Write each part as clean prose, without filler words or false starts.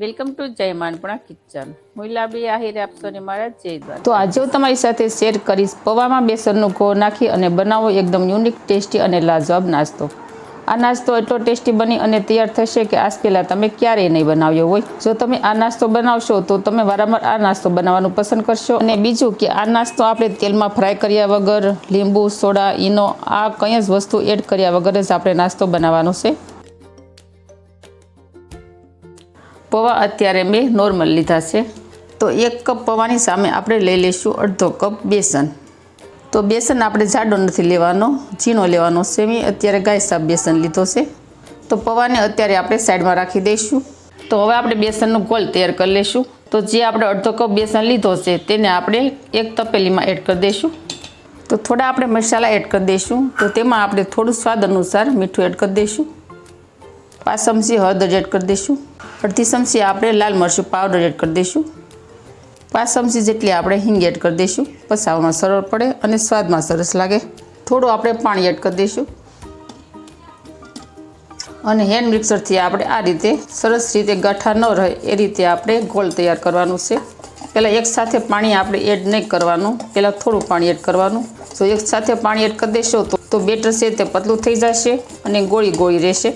Welcome to જય માનપણા kitchen. હું લાબી આહિર આપશો ને મારા જય દ્વારા. તો આજે હું તમારી સાથે શેર કરીશ પૌવામાં બેસનનો ઘો નાખી અને બનાવો એકદમ યુનિક, ટેસ્ટી અને લાજવાબ નાસ્તો. આ નાસ્તો એટલો ટેસ્ટી બની અને તૈયાર થશે કે આજ પહેલાં તમે ક્યારેય નહીં બનાવ્યો હોય. જો તમે આ નાસ્તો બનાવશો તો તમે વારંવાર આ નાસ્તો બનાવવાનું પસંદ કરશો. અને બીજું કે આ નાસ્તો આપણે તેલમાં ફ્રાય કર્યા વગર, લીંબુ, સોડા, ઈનો આ કંઈ જ વસ્તુ એડ કર્યા વગર જ આપણે નાસ્તો બનાવવાનો છે. પૌવા અત્યારે મેં નોર્મલ લીધા છે. તો 1 કપ પૌવાની સામે આપણે લઈ લઈશું અડધો કપ બેસન. તો બેસન આપણે જાડો નથી લેવાનો, ઝીણો લેવાનો છે. મેં અત્યારે ગાય સાફ બેસન લીધો છે. તો પૌવાને અત્યારે આપણે સાઈડમાં રાખી દઈશું. તો હવે આપણે બેસનનો ગોળ તૈયાર કરી લઈશું. તો જે આપણે અડધો કપ બેસન લીધો છે તેને આપણે એક તપેલીમાં એડ કરી દઈશું. તો થોડા આપણે મસાલા એડ કરી દઈશું. તો તેમાં આપણે થોડું સ્વાદ અનુસાર મીઠું એડ કરી દઈશું. 5 ચમચી હળદર એડ કરી દઈશું. અડધી ચમચી આપણે લાલ મરચું પાવડર એડ કરી દઈશું. 5 ચમચી જેટલી આપણે હિંગ એડ કરી દઈશું. પચાવવામાં સરળ પડે અને સ્વાદમાં સરસ લાગે. થોડું આપણે પાણી એડ કરી દઈશું અને હેન્ડ મિક્સરથી આપણે આ રીતે સરસ રીતે ગાંઠા ન રહે એ રીતે આપણે ગોળ તૈયાર કરવાનું છે. પહેલાં એકસાથે પાણી આપણે એડ નહીં કરવાનું, પહેલાં થોડું પાણી એડ કરવાનું. જો એકસાથે પાણી એડ કરી દેશો તો બેટર છે તે પતલું થઈ જશે અને ગોળી ગોળી રહેશે.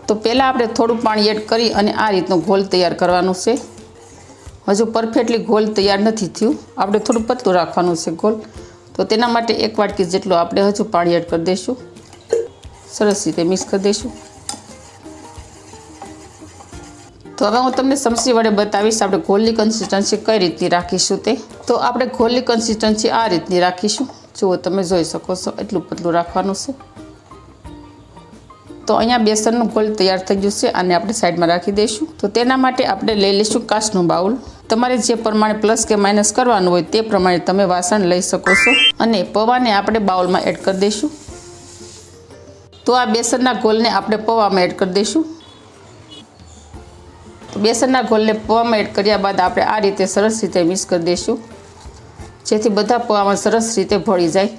તો પહેલાં આપણે થોડું પાણી એડ કરી અને આ રીતનો ગોળ તૈયાર કરવાનું છે. હજુ પરફેક્ટલી ગોળ તૈયાર નથી થયું, આપણે થોડું પતલું રાખવાનું છે ગોળ. તો તેના માટે 1 વાટકી જેટલું આપણે હજુ પાણી એડ કરી દઈશું. સરસ રીતે મિક્સ કરી દઈશું. તો હવે હું તમને ચમચી વડે બતાવીશ આપણે ગોળની કન્સિસ્ટન્સી કઈ રીતની રાખીશું તે. તો આપણે ગોળની કન્સિસ્ટન્સી આ રીતની રાખીશું. જુઓ, તમે જોઈ શકો છો એટલું પતલું રાખવાનું છે. તો અહીંયા બેસનનું ગોળ તૈયાર થઈ ગયું છે. આને આપણે સાઈડમાં રાખી દઈશું. તો તેના માટે આપણે લઈ લઈશું કાચનું બાઉલ. તમારે જે પ્રમાણે પ્લસ કે માઇનસ કરવાનું હોય તે પ્રમાણે તમે વાસણ લઈ શકો છો. અને પૌવાને આપણે બાઉલમાં એડ કરી દઈશું. તો આ બેસનના ગોળને આપણે પૌવામાં એડ કરી દઈશું. બેસનના ગોળને પૌવામાં એડ કર્યા બાદ આપણે આ રીતે સરસ રીતે મિક્સ કરી દઈશું, જેથી બધા પૌવામાં સરસ રીતે ભળી જાય.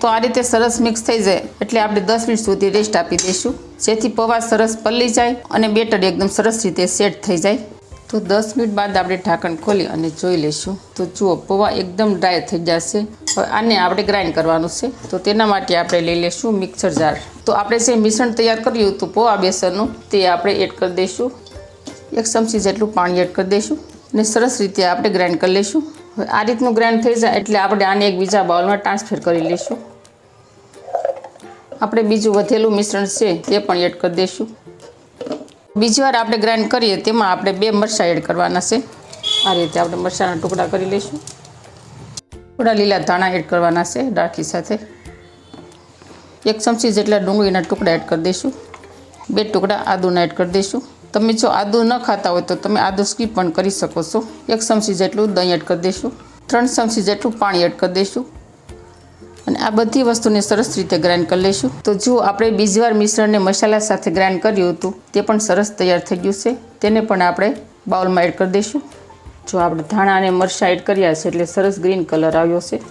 તો આ રીતે સરસ મિક્સ થઈ જાય એટલે આપણે 10 મિનિટ સુધી રેસ્ટ આપી દઈશું, જેથી પૌવા સરસ પલળી જાય અને બેટર એકદમ સરસ રીતે સેટ થઈ જાય. તો 10 મિનિટ બાદ આપણે ઢાંકણ ખોલી અને જોઈ લઈશું. તો જુઓ, પૌવા એકદમ ડ્રાય થઈ જશે. હવે આને આપણે ગ્રાઇન્ડ કરવાનું છે. તો તેના માટે આપણે લઈ લઈશું મિક્સર જાર. તો આપણે જે મિશ્રણ તૈયાર કર્યું હતું પૌવા બેસનનું તે આપણે એડ કરી દઈશું. 1 ચમચી જેટલું પાણી એડ કરી દઈશું અને સરસ રીતે આપણે ગ્રાઇન્ડ કરી લઈશું. હવે આ રીતનું ગ્રાઇન્ડ થઈ જાય એટલે આપણે આને એક બીજા બાઉલમાં ટ્રાન્સફર કરી લઈશું. આપણે બીજું વધેલું મિશ્રણ છે તે પણ એડ કરી દઈશું. બીજી વાર આપણે ગ્રાઇન્ડ કરીએ તેમાં આપણે 2 મરચાં એડ કરવાના છે. આ રીતે આપણે મરચાંના ટુકડા કરી લઈશું. થોડા લીલા ધાણા એડ કરવાના છે ડાળખી સાથે. 1 ચમચી જેટલા ડુંગળીના ટુકડા એડ કરી દઈશું. 2 ટુકડા આદુના એડ કરી દઈશું. તમે જો આદુ ન ખાતા હોય તો તમે આદુ સ્કીપ પણ કરી શકો છો. 1 ચમચી જેટલું દહીં એડ કરી દઈશું. 3 ચમચી જેટલું પાણી એડ કરી દઈશું અને આ બધી વસ્તુને સરસ રીતે ગ્રાઇન્ડ કરી લઈશું. તો જુઓ, આપણે બીજી વાર મિશ્રણને મસાલા સાથે ગ્રાઇન્ડ કર્યું હતું તે પણ સરસ તૈયાર થઈ ગયું છે. તેને પણ આપણે બાઉલમાં એડ કરી દઈશું. જો આપણે ધાણા અને મરચાં એડ કર્યા છે એટલે સરસ ગ્રીન કલર આવ્યો છે.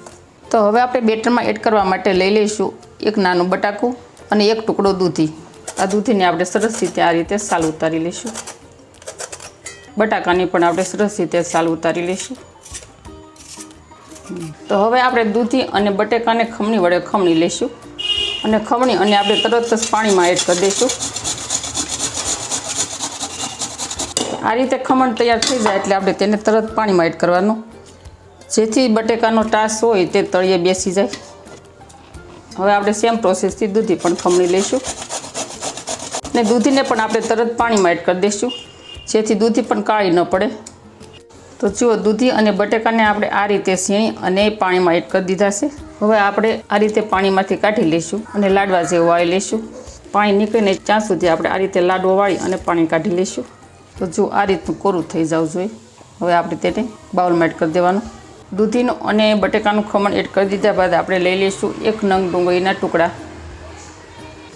તો હવે આપણે બેટરમાં એડ કરવા માટે લઈ લઈશું 1 નાનું બટાકું અને 1 ટુકડો દૂધી. આ દૂધીને આપણે સરસ રીતે આ રીતે સાલ ઉતારી લઈશું. બટાકાની પણ આપણે સરસ રીતે સાલ ઉતારી લઈશું. તો હવે આપણે દૂધી અને બટેકાને ખમણી વડે ખમણી લઈશું અને ખમણી અને આપણે તરત જ પાણીમાં એડ કરી દઈશું. આ રીતે ખમણ તૈયાર થઈ જાય એટલે આપણે તેને તરત પાણીમાં એડ કરવાનું, જેથી બટેકાનો ટાસ હોય તે તળિયે બેસી જાય. હવે આપણે સેમ પ્રોસેસથી દૂધી પણ ખમણી લઈશું અને દૂધીને પણ આપણે તરત પાણીમાં એડ કરી દઈશું, જેથી દૂધી પણ કાળી ન પડે. તો જુઓ, દૂધી અને બટેકાને આપણે આ રીતે સીણી અને પાણીમાં એડ કરી દીધા છે. હવે આપણે આ રીતે પાણીમાંથી કાઢી લઈશું અને લાડવા જેવું વાળી લઈશું. પાણી નીકળીને ત્યાં સુધી આપણે આ રીતે લાડવો વાળી અને પાણી કાઢી લઈશું. તો જુઓ, આ રીતનું કોરું થઈ જવું જોઈએ. હવે આપણે તેને બાઉલમાં એડ કરી દેવાનું. દૂધીનું અને બટેકાનું ખમણ એડ કરી દીધા બાદ આપણે લઈ લઈશું 1 નંગ ડુંગળીના ટુકડા.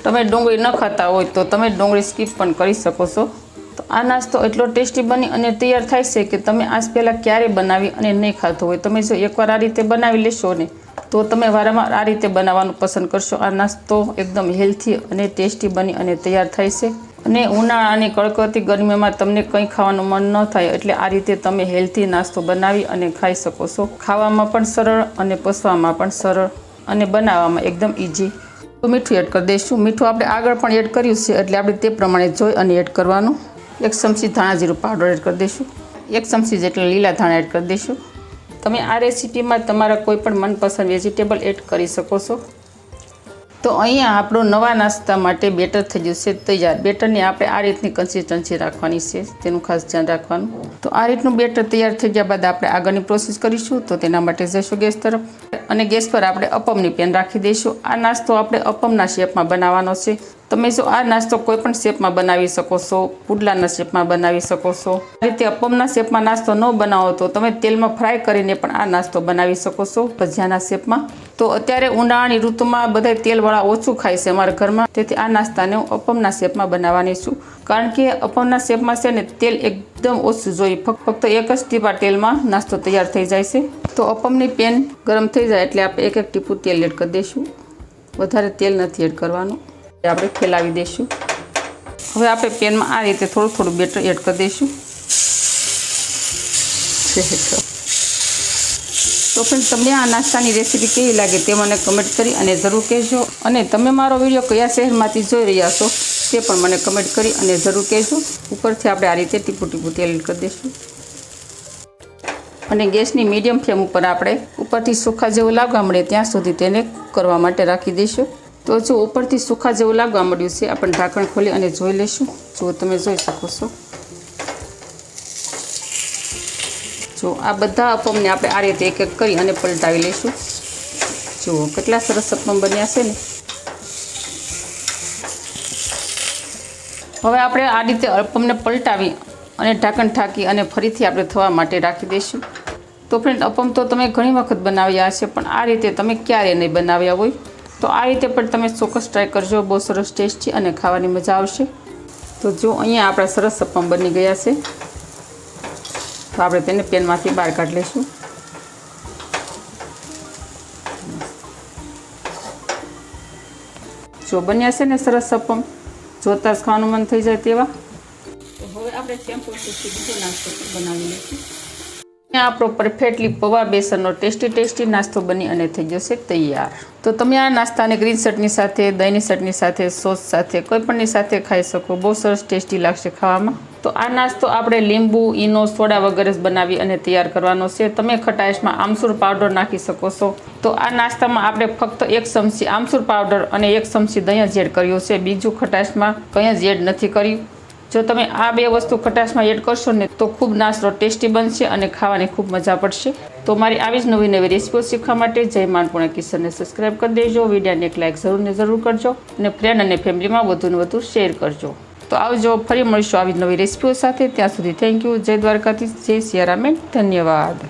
તમે ડુંગળી ન ખાતા હોય તો તમે ડુંગળી સ્કીપ પણ કરી શકો છો. તો આ નાસ્તો એટલો ટેસ્ટી બની અને તૈયાર થાય છે કે તમે આજ પહેલાં ક્યારેય બનાવી અને નહીં ખાતો હોય. તમે જો એકવાર આ રીતે બનાવી લેશો ને તો તમે વારંવાર આ રીતે બનાવવાનું પસંદ કરશો. આ નાસ્તો એકદમ હેલ્થી અને ટેસ્ટી બની અને તૈયાર થાય છે. અને ઉનાળાની કડકડતી ગરમીમાં તમને કંઈ ખાવાનું મન ન થાય એટલે આ રીતે તમે હેલ્ધી નાસ્તો બનાવી અને ખાઈ શકો છો. ખાવામાં પણ સરળ અને પચવામાં પણ સરળ અને બનાવવામાં એકદમ ઇઝી. તો મીઠું એડ કરી દઈશું. મીઠું આપણે આગળ પણ એડ કર્યું છે એટલે આપણે તે પ્રમાણે જોઈ અને એડ કરવાનું. 1 ચમચી ધાણા જીરું પાવડર એડ કરી દઈશું. 1 ચમચી જેટલા લીલા ધાણા એડ કરી દઈશું. તમે આ રેસીપીમાં તમારા કોઈ પણ મનપસંદ વેજીટેબલ એડ કરી શકો છો. તો અહીંયા આપણું નવા નાસ્તા માટે બેટર થઈ ગયું છે તૈયાર. બેટરની આપણે આ રીતની કન્સિસ્ટન્સી રાખવાની છે, તેનું ખાસ ધ્યાન રાખવાનું. તો આ રીતનું બેટર તૈયાર થઈ ગયા બાદ આપણે આગળની પ્રોસેસ કરીશું. તો તેના માટે જઈશું ગેસ તરફ અને ગેસ પર આપણે અપમની પેન રાખી દઈશું. આ નાસ્તો આપણે અપમના શેપમાં બનાવવાનો છે. તમે જો આ નાસ્તો કોઈ પણ શેપમાં બનાવી શકો છો, પુડલાના શેપમાં બનાવી શકો છો. આ રીતે અપમના શેપમાં નાસ્તો ન બનાવો તો તમે તેલમાં ફ્રાય કરીને પણ આ નાસ્તો બનાવી શકો છો ભજીયાના શેપમાં. તો અત્યારે ઉનાળાની ઋતુમાં બધા તેલવાળા ઓછું ખાય છે અમારા ઘરમાં, તેથી આ નાસ્તાને હું અપમના શેપમાં બનાવવાની છું. કારણ કે અપમના શેપમાં છે ને તેલ એકદમ ઓછું જોઈએ, ફક્ત એક જ ટીપા તેલમાં નાસ્તો તૈયાર થઈ જાય છે. તો અપમની પેન ગરમ થઈ જાય એટલે આપણે એક ટીપું તેલ એડ કરી દઈશું. વધારે તેલ નથી એડ કરવાનું. આપણે ફેલાવી દઈશું. હવે આપણે પેનમાં આ રીતે થોડું થોડું બેટર એડ કરી દઈશું. તો ફ્રેન્ડ, તમને આ નાસ્તાની રેસીપી કેવી લાગે તે મને કમેન્ટ કરી અને જરૂર કહેજો. અને તમે મારો વિડીયો કયા શહેરમાંથી જોઈ રહ્યા છો તે પણ મને કમેન્ટ કરી અને જરૂર કહેજો. ઉપરથી આપણે આ રીતે ટીપું ટીપું તેલ એડ કરી દઈશું અને ગેસની મીડિયમ ફ્લેમ ઉપર આપણે ઉપરથી સુખા જેવું લાગવા મળે ત્યાં સુધી તેને કરવા માટે રાખી દઈશું. તો જો ઉપરથી સુખા જેવું લાગવા મળ્યું છે, આપણે ઢાંકણ ખોલી અને જોઈ લઈશું. જો તમે જોઈ શકો છો, જો આ બધા અપમને આપણે આ રીતે એક એક કરી અને પલટાવી લઈશું. જુઓ કેટલા સરસ અપમ બન્યા છે ને. હવે આપણે આ રીતે અપમને પલટાવી અને ઢાંકણ ઢાંકી અને ફરીથી આપણે થવા માટે રાખી દઈશું. તો ફ્રેન્ડ, અપમ તો તમે ઘણી વખત બનાવ્યા હશે, પણ આ રીતે તમે ક્યારે નહીં બનાવ્યા હોય. તો આ રીતે પણ તમે ચોક્કસ ટ્રાય કરજો. બહુ સરસ ટેસ્ટી અને ખાવાની મજા આવશે. તો જો અહીંયા આપણા સરસ અપમ બની ગયા છે. તો આપણે તેને પેનમાંથી બહાર કાઢી લઈશું. જો બન્યા છે ને સરસ અપમ, જોતા જ ખાવાનું મન થઈ જાય તેવા. તો હવે આપણે સેમ પ્રોસેસથી બીજો નાસ્તો બનાવી લઈશું. આપણો પરફેક્ટલી પૌવા બેસનનો ટેસ્ટી નાસ્તો બની અને થઈ જશે તૈયાર. તો તમે આ નાસ્તાને ગ્રીન ચટણી સાથે, દહીંની ચટણી સાથે, સોસ સાથે, કોઈ પણની સાથે ખાઈ શકો. બહુ સરસ ટેસ્ટી લાગશે ખાવામાં. તો આ નાસ્તો આપણે લીંબુ, ઈનો, સોડા વગેરે જ બનાવી અને તૈયાર કરવાનો છે. તમે ખટાશમાં આમચૂર પાવડર નાખી શકો છો. તો આ નાસ્તામાં આપણે ફક્ત 1 ચમચી આમચૂર પાવડર અને 1 ચમચી દહીં જ એડ કર્યું છે. બીજું ખટાશમાં કંઈ જ એડ નથી કર્યું. જો તમે આ બે વસ્તુ ખટાશમાં એડ કરશો ને તો ખૂબ નાસ્તો ટેસ્ટી બનશે અને ખાવાની ખૂબ મજા પડશે. તો મારી આવી જ નવી રેસીપીઓ શીખવા માટે જય માનપૂર્ણા કિચનને સબસ્ક્રાઈબ કરી દેજો. વિડીયોને એક લાઈક જરૂર કરજો અને ફ્રેન્ડ અને ફેમિલીમાં વધુને વધુ શેર કરજો. તો આવજો, ફરી મળીશું આવી જ નવી રેસીપીઓ સાથે. ત્યાં સુધી થેન્ક યુ. જય દ્વારકાધીશ, જય સિયારામ, ધન્યવાદ.